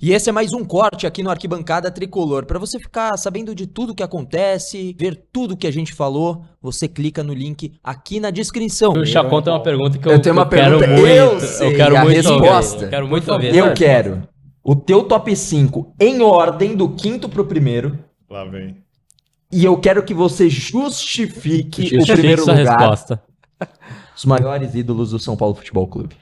E esse é mais um corte aqui no Arquibancada Tricolor. Para você ficar sabendo de tudo que acontece, ver tudo que a gente falou, você clica no link aqui na descrição. O Chacon tem uma pergunta que Eu tenho uma quero pergunta, muito. eu sei quero a muito resposta. Ouvir. Eu quero muito ouvir. Eu quero o teu top 5 em ordem do quinto pro primeiro. Lá vem. E eu quero que você justifique o primeiro sua lugar. resposta. Os maiores ídolos do São Paulo Futebol Clube.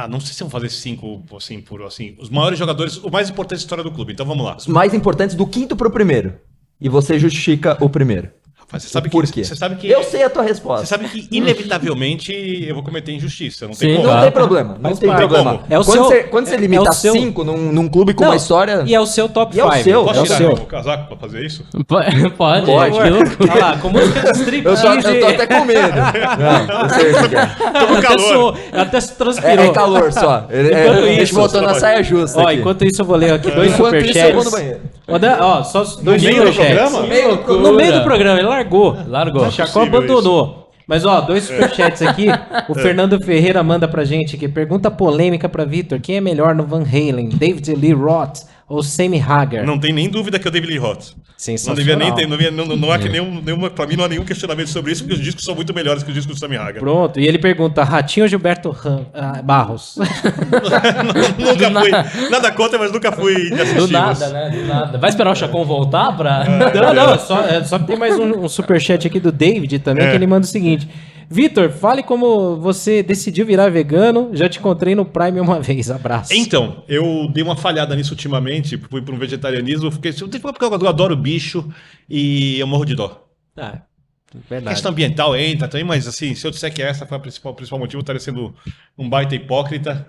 Não sei se vão fazer 5, assim, por assim. Os maiores jogadores, o mais importante da história do clube. Então vamos lá. Os mais importantes do quinto pro primeiro. E você justifica o primeiro. Rapaz, você sabe Por quê? Você sabe que... Eu sei a tua Você resposta. sabe que, inevitavelmente, eu vou cometer injustiça. Não tem Sim, como. Não claro. tem problema, não tem parte. problema. Como? É o quando, seu- quando você é limita o seu- 5 num clube com Não, uma história... E é o seu top E é o 5. seu. Posso É o tirar seu. o casaco pra fazer isso? Pode. Pode. Que loucura. Olha lá, com música de striptease. Eu tô até com medo. Não, eu sei o que é. Tô com Até calor. suou, até se transpirou. É calor só. Enquanto A gente isso, voltou na saia justa Ó, aqui. enquanto isso eu vou ler aqui dois Enquanto isso eu vou no superchats. banheiro. Ó, só dois meio do superchats. programa? No meio do programa, ele largou. Largou. O Chacon Possível abandonou. Mas ó, dois superchats aqui. O Fernando Ferreira manda pra gente aqui. Pergunta polêmica pra Vitor. Quem é melhor no Van Halen? David Lee Roth ou Sammy Hagar? Não tem nem dúvida que é o David Lee Roth. Não Sensacional. devia nem ter, não há que nenhuma, pra mim não há nenhum questionamento sobre isso, porque os discos são muito melhores que os discos do Sammy Hagar. Pronto. E ele pergunta, Ratinho ou Gilberto Barros? Nunca fui, nada contra, mas nunca fui de Do assisti-los. nada, né? Do nada. Vai esperar o Chacon voltar pra... Não, só tem mais um superchat aqui do David também, que ele manda o seguinte. Vitor, fale como você decidiu virar vegano. Já te encontrei no Prime uma vez. Abraço. Então, eu dei uma falhada nisso ultimamente, fui para um vegetarianismo, porque eu adoro bicho e eu morro de dó. Ah, A verdade. questão ambiental entra também, mas assim, se eu disser que essa foi o principal motivo, eu estaria sendo um baita hipócrita.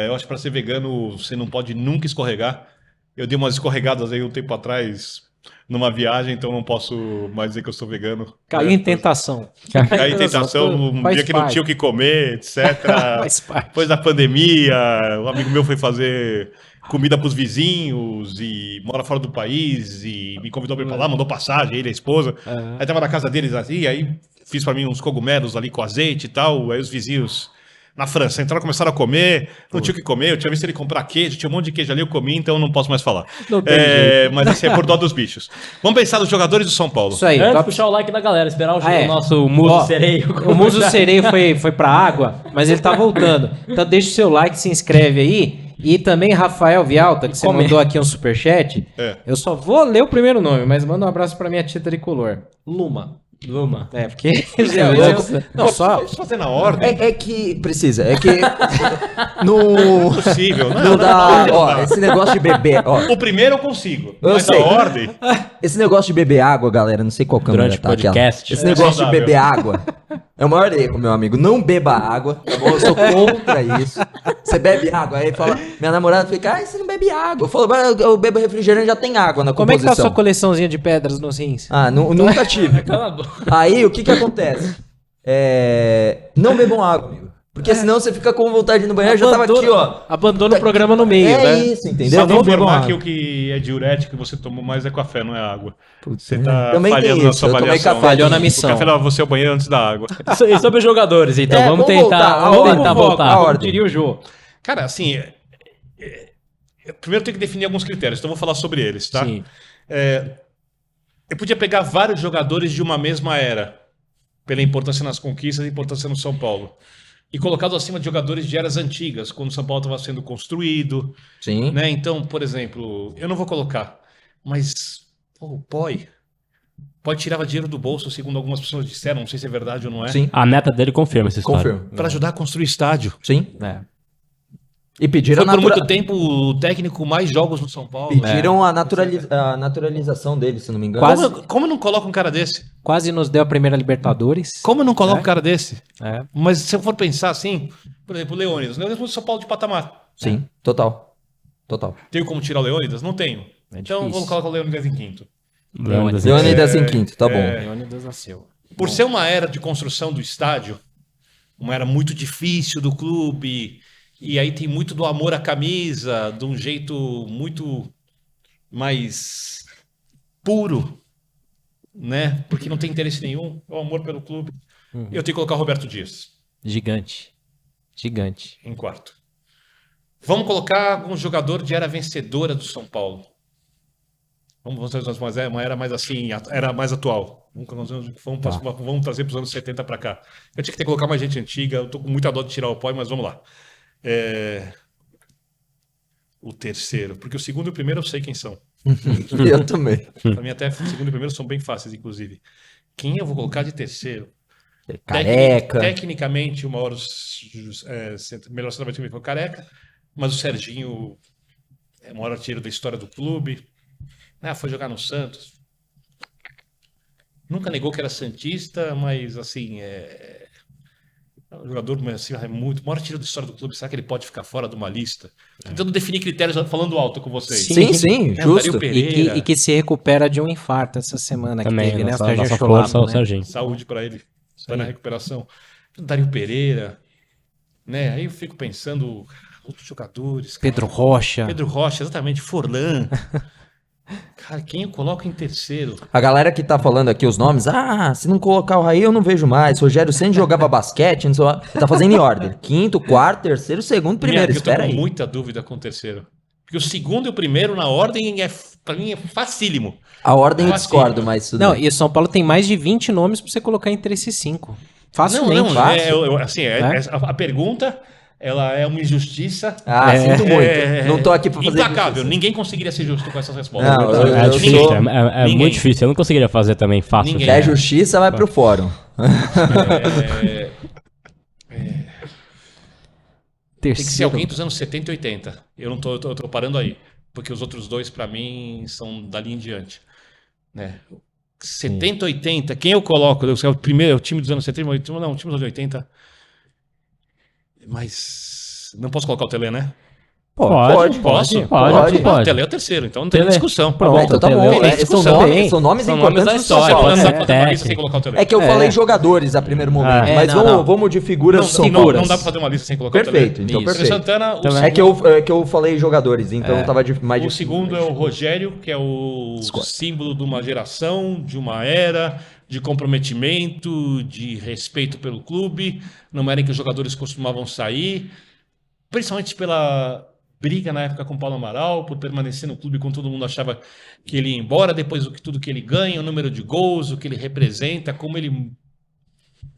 Eu acho que para ser vegano, você não pode nunca escorregar. Eu dei umas escorregadas aí um tempo atrás numa viagem, então não posso mais dizer que eu sou vegano. Caiu em tentação. Caí em tentação, um Faz dia que não parte. tinha o que comer, etc. Faz parte. Depois da pandemia, um amigo meu foi fazer comida pros vizinhos e mora fora do país e me convidou pra ir pra lá, mandou passagem, ele e a esposa. Aí tava na casa deles assim, aí fiz pra mim uns cogumelos ali com azeite e tal, aí os vizinhos na França entraram, começaram a comer, não tinha o que comer, eu tinha visto ele comprar queijo, tinha um monte de queijo ali, eu comi, então não posso mais falar. Não tem jeito. Mas assim, é por dó dos bichos. Vamos pensar nos jogadores do São Paulo. Isso aí. Antes, top- puxar o like da galera, esperar o é. nosso muso Ó, sereio. O Muso Sereio foi pra água, mas ele tá voltando. Então deixa o seu like, se inscreve aí. E também Rafael Vialta, que você Comenta. mandou aqui um superchat. Eu só vou ler o primeiro nome, mas manda um abraço pra minha tia tricolor. Luma. É, Porque... Não, só... Vamos fazer na ordem. É que precisa, é que no Possível, não dá, não ó, dá. esse negócio de beber, ó, O primeiro eu consigo, Eu mas sei. a ordem... esse negócio de beber água, galera, não sei qual câmera Durante o tá aquela. podcast. Esse É negócio de saudável. beber água é o maior erro, meu amigo. Não beba água, tá bom? Eu sou contra isso. Você bebe água, aí fala, minha namorada fica, você não bebe água. Eu falo, mas eu bebo refrigerante, já tem água na Como é que tá a composição. sua coleçãozinha de pedras nos rins? Ah, nunca tive. Cala a boca. Aí, o que acontece? Não bebam água, amigo. Porque senão você fica com vontade de ir no banheiro, já tava aqui, ó. Abandona o programa no meio, É né? isso, entendeu? Só Não vou bebam informar que água. o que é diurético que você tomou mais é café, não é água. Você tá Também tem falhando na isso, sua eu tomei avaliação. café. Falhou na O missão. café leva você ao banheiro antes da água. E sobre os jogadores, então, vamos vamos tentar, voltar. vamos Vamos tentar pro foco, voltar. a Como ordem. diria o Jô. Cara, assim, primeiro tem que definir alguns critérios, então eu vou falar sobre eles, tá? Sim. Eu podia pegar vários jogadores de uma mesma era, pela importância nas conquistas e importância no São Paulo, e colocá-los acima de jogadores de eras antigas, quando o São Paulo estava sendo construído, Sim. né? Então, por exemplo, eu não vou colocar, mas o Poi tirava dinheiro do bolso, segundo algumas pessoas disseram, não sei se é verdade ou não é, Sim. A neta dele confirma essa história. Confirmo. para ajudar a construir estádio. Sim. É. E pediram, Foi por muito tempo o técnico com mais jogos no São Paulo. pediram a naturalização dele, se não me engano. Quase- Como não coloca um cara desse? Quase nos deu a primeira Libertadores. Como não coloca um cara desse? É. Mas se eu for pensar assim, por exemplo, o Leônidas. O Leônidas foi São Paulo de patamar. Sim, total. Total. Tenho como tirar o Leônidas? Não tenho. É Então difícil. vamos colocar o Leônidas em quinto. Leônidas. Leônidas em quinto, tá bom. Leônidas nasceu. Por ser uma era de construção do estádio, uma era muito difícil do clube, e aí tem muito do amor à camisa, de um jeito muito mais puro, né? Porque não tem interesse nenhum, é o amor pelo clube. Eu tenho que colocar o Roberto Dias Gigante. Gigante. em quarto. Vamos colocar um jogador de era vencedora do São Paulo. Vamos trazer uma era mais assim, era mais atual. Vamos trazer para os anos 70 para cá. Eu tinha que ter que colocar mais gente antiga. Eu tô com muita dó de tirar o pó, mas vamos lá. O terceiro, porque o segundo e o primeiro eu sei quem são. Eu também. Para mim até o segundo e o primeiro são bem fáceis, inclusive. Quem eu vou colocar de terceiro? Careca. Tecnicamente, o maior melhor centroavante foi o Careca, mas o Serginho é o maior artilheiro da história do clube. Foi jogar no Santos. Nunca negou que era santista, mas assim, é um jogador assim, é muito maior artilheiro da história do clube. Será que ele pode ficar fora de uma lista? Tentando definir critérios, falando alto com vocês. Sim, justo. E que se recupera de um infarto essa semana Também, que teve, né? nossa força ao Serginho. Saúde para ele. Está na recuperação. Dario Pereira, né? Aí eu fico pensando outros jogadores. Pedro Rocha, exatamente. Forlan. Cara, quem eu coloco em terceiro? A galera que tá falando aqui os nomes, se não colocar o Raí eu não vejo mais. Rogério Ceni jogava basquete, não sei lá. Tá fazendo em ordem. Quinto, quarto, terceiro, segundo, primeiro. Espera aí. Eu tô com muita dúvida com o terceiro. Porque o segundo e o primeiro na ordem, pra mim, é facílimo. A ordem eu discordo, mas... Não, e o São Paulo tem mais de 20 nomes pra você colocar entre esses 5. Facilmente. A pergunta... Ela é uma injustiça. Sinto muito. Não tô aqui pra fazer implacável. Ninguém conseguiria ser justo com essas respostas. Não, é difícil, é muito difícil. Eu não conseguiria fazer também fácil. Se é justiça, vai pro fórum. Tem que ser alguém dos anos 70 e 80. Eu não tô parando aí. Porque os outros dois, pra mim, são dali em diante. Né? 70, 80. Quem eu coloco? O primeiro, o time dos anos 70, 80, não, o time dos anos 80... Mas não posso colocar o Tele, né? Pode. O Tele é o terceiro, então não tem discussão. Pronto, tá bom. São nomes importantes da história. É que eu falei jogadores a primeiro momento, mas vamos de figuras que são puras. Não dá pra fazer uma lista sem colocar o Tele. Perfeito, então perfeito. Santana, é que eu falei jogadores, então tava mais difícil. O segundo é o Rogério, que é o símbolo de uma geração, de uma era... de comprometimento, de respeito pelo clube, numa era em que os jogadores costumavam sair, principalmente pela briga na época com o Paulo Amaral, por permanecer no clube quando todo mundo achava que ele ia embora, depois tudo que ele ganha, o número de gols, o que ele representa, como ele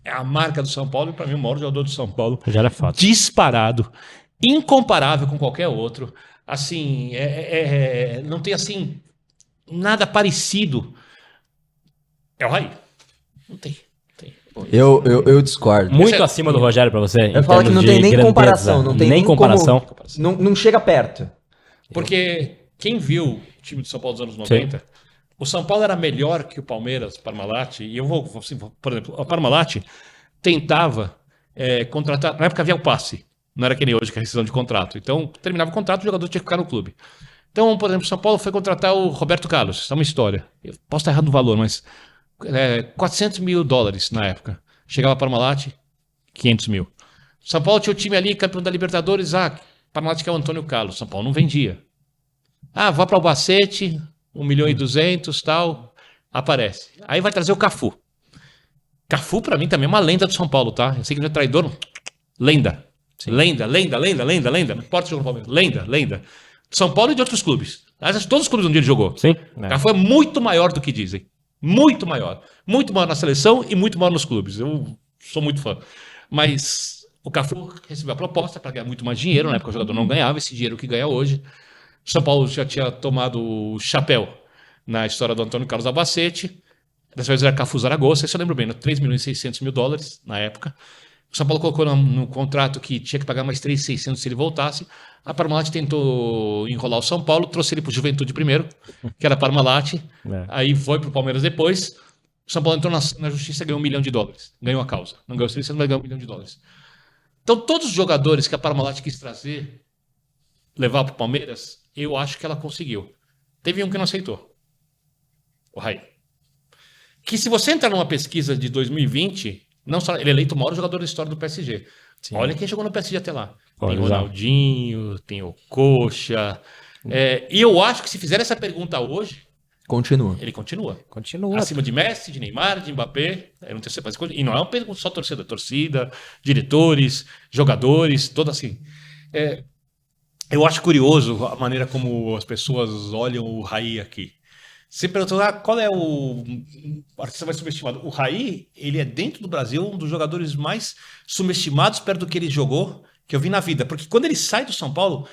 é a marca do São Paulo, e para mim o maior jogador do São Paulo, já era fato. Disparado, incomparável com qualquer outro, assim, não tem assim nada parecido. É o Raí. Não tem. Eu discordo. Muito acima do Rogério pra você? Eu falo que não tem nem comparação. Não tem nem comparação. Não chega perto. Porque quem viu o time do São Paulo dos anos 90, sim, o São Paulo era melhor que o Palmeiras, Parmalat, e eu vou, assim, por exemplo, o Parmalat tentava contratar, na época havia o passe, não era que nem hoje, que é a rescisão de contrato. Então, terminava o contrato, o jogador tinha que ficar no clube. Então, por exemplo, o São Paulo foi contratar o Roberto Carlos, isso é uma história. Eu posso estar errado no valor, mas... $400 mil na época. Chegava para Parmalat, 500 mil. São Paulo tinha o time ali, campeão da Libertadores. Parmalat que é o Antônio Carlos. São Paulo não vendia. Vá para o Albacete, 1.200.000, tal. Aparece. Aí vai trazer o Cafu. Cafu, para mim, também é uma lenda do São Paulo, tá? Eu sei que ele é traidor. Lenda. Sim. Lenda. Não importa se jogou no Palmeiras. Lenda. De São Paulo e de outros clubes. Aliás, todos os clubes onde ele jogou. Sim. Cafu é muito maior do que dizem. Muito maior na seleção e muito maior nos clubes. Eu sou muito fã. Mas o Cafu recebeu a proposta para ganhar muito mais dinheiro. Na época o jogador não ganhava esse dinheiro que ganha hoje. O São Paulo já tinha tomado o chapéu na história do Antônio Carlos Albacete. Dessa vez era Cafu Zaragoza. Isso eu lembro bem, $3.600.000 na época. O São Paulo colocou no contrato que tinha que pagar mais 3.600 se ele voltasse. A Parmalat tentou enrolar o São Paulo, trouxe ele para o Juventude primeiro, que era a Parmalat. Aí foi para o Palmeiras depois. O São Paulo entrou na justiça e ganhou $1 milhão. Ganhou a causa. Não ganhou 600, mas ganhou $1 milhão. Então, todos os jogadores que a Parmalat quis trazer, levar para o Palmeiras, eu acho que ela conseguiu. Teve um que não aceitou. O Raí. Que se você entrar numa pesquisa de 2020, não só, ele é eleito o maior jogador da história do PSG. Sim. Olha quem jogou no PSG até lá. Tem o Ronaldinho, tem o Coxa. E eu acho que se fizer essa pergunta hoje... Ele continua. Acima de Messi, de Neymar, de Mbappé. E não é uma pergunta só torcida, diretores, jogadores, todo assim. Eu acho curioso a maneira como as pessoas olham o Raí aqui. Você perguntou, qual é o artista mais subestimado? O Raí, ele é dentro do Brasil um dos jogadores mais subestimados perto do que ele jogou, que eu vi na vida. Porque quando ele sai do São Paulo,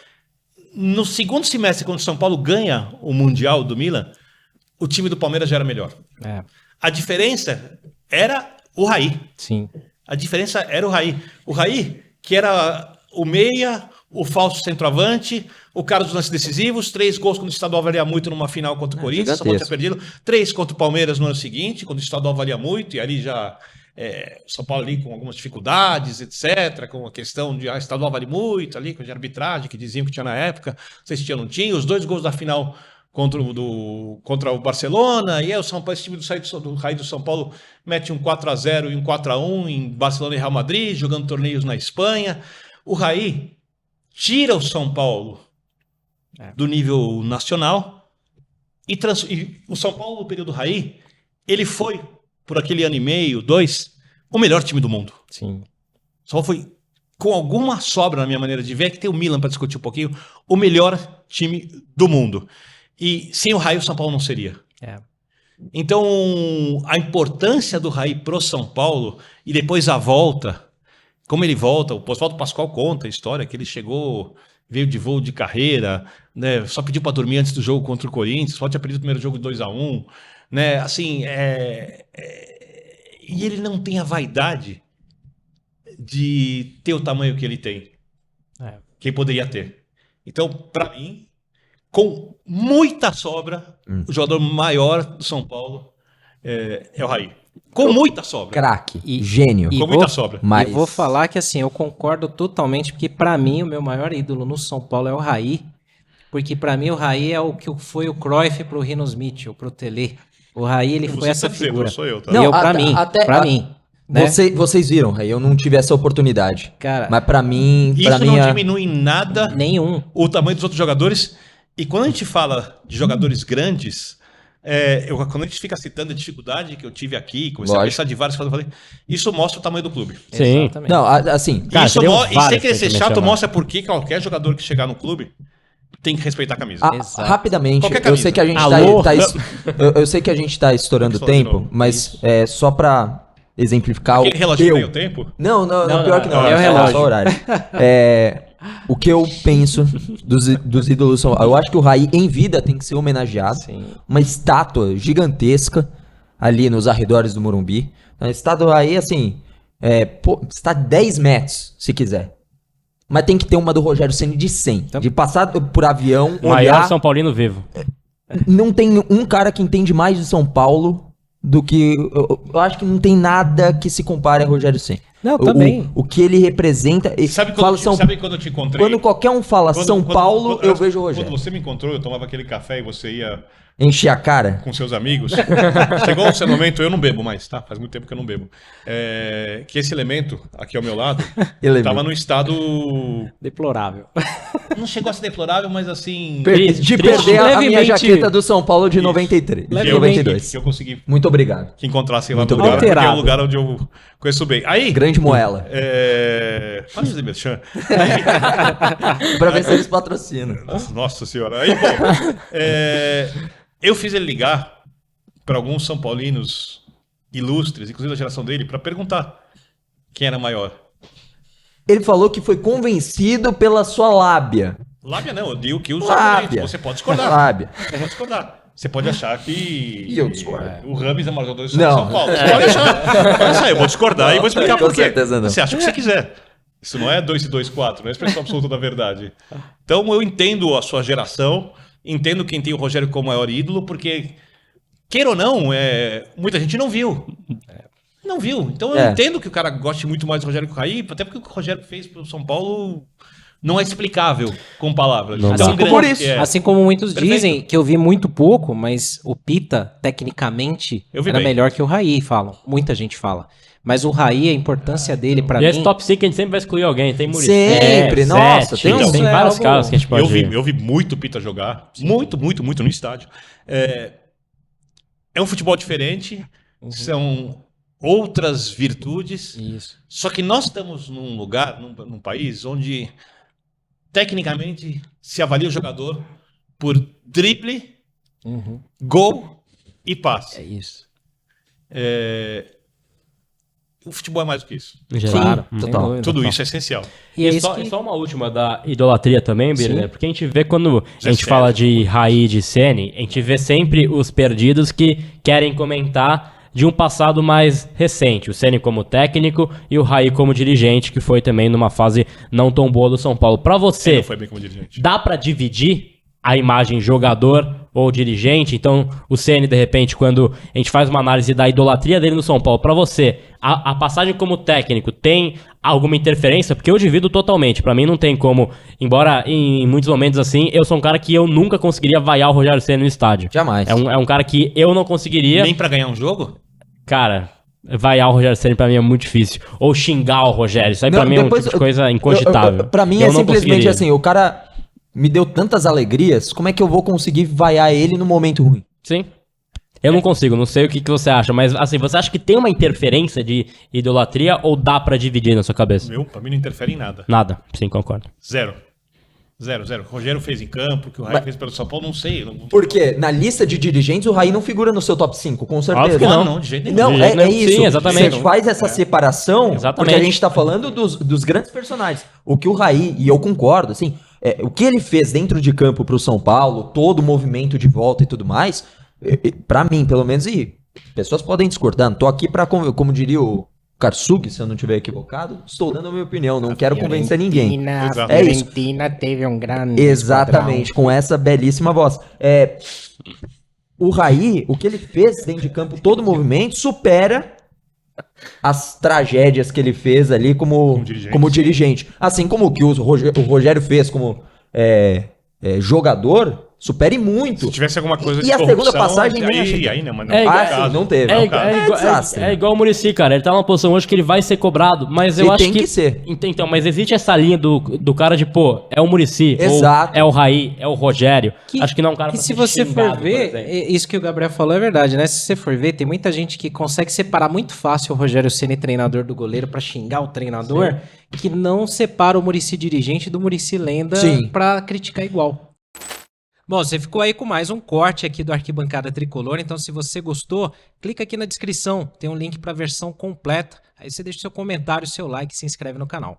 no segundo semestre, quando o São Paulo ganha o Mundial do Milan, o time do Palmeiras já era melhor. É, A diferença era o Raí. sim. A diferença era o Raí. O Raí, que era o meia, o falso centroavante, o cara dos lances decisivos, 3 gols quando o estadual valia muito numa final contra o Corinthians, São Paulo tinha perdido, 3 contra o Palmeiras no ano seguinte, quando o estadual valia muito, e ali já São Paulo ali com algumas dificuldades, etc., com a questão de estadual vale muito, ali com a arbitragem que diziam que tinha na época, não sei se tinha ou não tinha, os 2 gols da final contra o Barcelona, e aí esse time do Raí do São Paulo mete um 4-0 e um 4-1 em Barcelona e Real Madrid, jogando torneios na Espanha. O Raí tira o São Paulo do nível nacional e o São Paulo, no período Raí, ele foi, por aquele ano e meio, 2, o melhor time do mundo. Sim. Só foi, com alguma sobra na minha maneira de ver, que tem o Milan para discutir um pouquinho, o melhor time do mundo. E sem o Raí, o São Paulo não seria. Então, a importância do Raí pro São Paulo, e depois a volta, como ele volta, o Oswaldo Pascoal conta a história, que ele chegou, veio de voo de carreira, né, só pediu para dormir antes do jogo contra o Corinthians, só tinha perdido o primeiro jogo 2-1, né, assim, e ele não tem a vaidade de ter o tamanho que ele tem, que ele poderia ter. Então, para mim, com muita sobra, o jogador maior do São Paulo é o Raí. Com muita sobra. Craque, gênio. Com muita sobra. Mas E vou falar que assim, eu concordo totalmente, porque pra mim o meu maior ídolo no São Paulo é o Raí, porque pra mim o Raí é o que foi o Cruyff pro Rinos Mitchell, pro Telê. O Raí, ele foi essa figura. Não sou eu, tá? Não, Eu, pra até- mim. Né? vocês viram, Raí, eu não tive essa oportunidade. Cara, Mas pra mim... Isso pra mim não é- diminui em nada nenhum. o tamanho dos outros jogadores. E quando a gente fala de jogadores grandes, quando a gente fica citando a dificuldade que eu tive aqui, comecei a Lógico. pensar de vários coisas, eu falei, isso mostra o tamanho do clube. Sim. Exatamente. Não, assim... Cara, Isso teriam e sem vários querer ser pra chato, mencionar. mostra por que qualquer jogador que chegar no clube tem que respeitar a camisa. Exato. Rapidamente, Qualquer eu camisa. sei que a gente Alô? eu sei que a gente tá estourando o Tem que falar de tempo, novo. mas só pra exemplificar Aquele relógio meio tempo. Não, pior que não. é o só- relógio. Só o horário. O que eu penso dos ídolos são... Eu acho que o Raí, em vida, tem que ser homenageado. Sim. Uma estátua gigantesca ali nos arredores do Morumbi. A estátua do Raí, assim... está 10 metros, se quiser. Mas tem que ter uma do Rogério Ceni de 100. De passar por avião, Maior olhar... São Paulino vivo. Não tem um cara que entende mais de São Paulo do que... Eu acho que não tem nada que se compare a Rogério Ceni. Não, também. O que ele representa... Sabe fala sabe quando eu te encontrei? Quando qualquer um fala São Paulo, eu vejo o Rogério. Quando você me encontrou, eu tomava aquele café e você ia Encher a cara. com seus amigos. Chegou um certo momento, eu não bebo mais, tá? Faz muito tempo que eu não bebo. Que esse elemento, aqui ao meu lado, estava num estado... Deplorável. Não chegou a ser deplorável, mas assim... De perder a minha levemente- jaqueta do São Paulo de 93. De que eu 92. que eu consegui Muito obrigado. que encontrasse lá Muito no lugar, porque é obrigado. um lugar onde eu conheço bem. Aí... Grande Moela. Fala de merchan. Pra ver se eles patrocinam. Nossa senhora. Aí, bom, eu fiz ele ligar para alguns São Paulinos ilustres, inclusive da geração dele, para perguntar quem era maior. Ele falou que foi convencido pela sua lábia. Lábia não, eu digo que os Lábia. argumentos. Você pode discordar. Lábia. Você pode discordar. Você pode achar que E eu discordo. o Rames é o maior jogador de Não. São Paulo. Você pode achar. Eu vou discordar e vou explicar Com por quê. certeza não. Você acha o que você quiser. Isso não é 2 e 2, 4, não é a expressão absoluta da verdade. Então eu entendo a sua geração, entendo quem tem o Rogério como maior ídolo, porque, queira ou não, muita gente não viu. Não viu. Então eu entendo que o cara goste muito mais do Rogério que o Raí, até porque o que o Rogério fez pro São Paulo não é explicável com palavras. Não Tão dá. grande Por isso. que é. Assim como muitos Perfeito. dizem, que eu vi muito pouco, mas o Pita, tecnicamente, Eu vi era bem. melhor que o Raí, falam. Muita gente fala. Mas o Raí, a importância dele pra E mim... esse top 5 a gente sempre vai excluir alguém. Tem Muricy. Sempre, nossa, tem tem, um- tem é vários algo- casos que a gente pode ver. Eu vi muito o Pita jogar. Muito no estádio. É um futebol diferente. São outras virtudes. Isso. Só que nós estamos num lugar, num país, onde tecnicamente, se avalia o jogador por drible, gol e passe. É isso. O futebol é mais do que isso. Em geral. Sim, total. Tudo isso é essencial. E é E isso que... só uma última da idolatria também, Birner, Sim. porque a gente vê quando a gente Zé fala Sérgio. de Raí e de Ceni, a gente vê sempre os perdidos que querem comentar de um passado mais recente. O Ceni como técnico e o Raí como dirigente, que foi também numa fase não tão boa do São Paulo. Pra Ele você, não foi bem como dirigente. dá pra dividir a imagem jogador ou dirigente? Então, o Ceni, de repente, quando a gente faz uma análise da idolatria dele no São Paulo, pra você, a passagem como técnico tem alguma interferência? Porque eu divido totalmente. Pra mim não tem como, embora em muitos momentos assim, eu sou um cara que eu nunca conseguiria vaiar o Rogério Ceni no estádio. Jamais. É um cara que eu não conseguiria. Nem pra ganhar um jogo? Cara, vaiar o Rogério Ceni pra mim é muito difícil. Ou xingar o Rogério. Isso aí pra Não, mim é um depois- tipo de coisa incogitável. Pra mim Eu é não simplesmente conseguiria. assim, o cara me deu tantas alegrias, como é que eu vou conseguir vaiar ele no momento ruim? Sim. Eu não consigo, não sei o que você acha, mas assim, você acha que tem uma interferência de idolatria ou dá pra dividir na sua cabeça? Pra mim não interfere em nada. Nada, sim, concordo. Zero. O que o Rogério fez em campo, o que o Raí fez pelo São Paulo, não sei. Porque na lista de dirigentes o Raí não figura no seu top 5, com certeza. Óbvio que Não, de jeito nenhum. Não, De jeito é nenhum. isso. Sim, exatamente. Você faz essa separação Exatamente. porque a gente tá falando dos grandes personagens. O que o Raí, e eu concordo, assim, o que ele fez dentro de campo pro São Paulo, todo o movimento de volta e tudo mais, pra mim, pelo menos, e pessoas podem discordar, não tô aqui pra, como diria o Karsug, se eu não estiver equivocado, estou dando a minha opinião, não quero convencer ninguém. Exato. É isso. Fiorentina teve um grande Exatamente, com essa belíssima voz. O Raí, o que ele fez dentro de campo, todo o movimento, supera as tragédias que ele fez ali como dirigente. Assim como o que o Rogério fez como jogador, supere muito. Se tivesse alguma coisa E a segunda passagem nem achei. aí não, mas não. É, é o Ah, caso. sim, não teve. É o caso. desastre. É igual o Muricy, cara. Ele tá numa posição hoje que ele vai ser cobrado, mas eu E acho tem que ser. Então, mas existe essa linha do cara de, pô, é o Muricy, Exato. ou é o Raí, é o Rogério. Acho que não é um cara Que pra se ser você xingado, for por ver, exemplo. isso que o Gabriel falou é verdade, né? Se você for ver, tem muita gente que consegue separar muito fácil o Rogério Ceni treinador do goleiro pra xingar o treinador, que não separa o Muricy dirigente do Muricy lenda Sim. pra criticar igual. Bom, você ficou aí com mais um corte aqui do Arquibancada Tricolor, então se você gostou, clica aqui na descrição, tem um link pra versão completa, aí você deixa seu comentário, seu like e se inscreve no canal.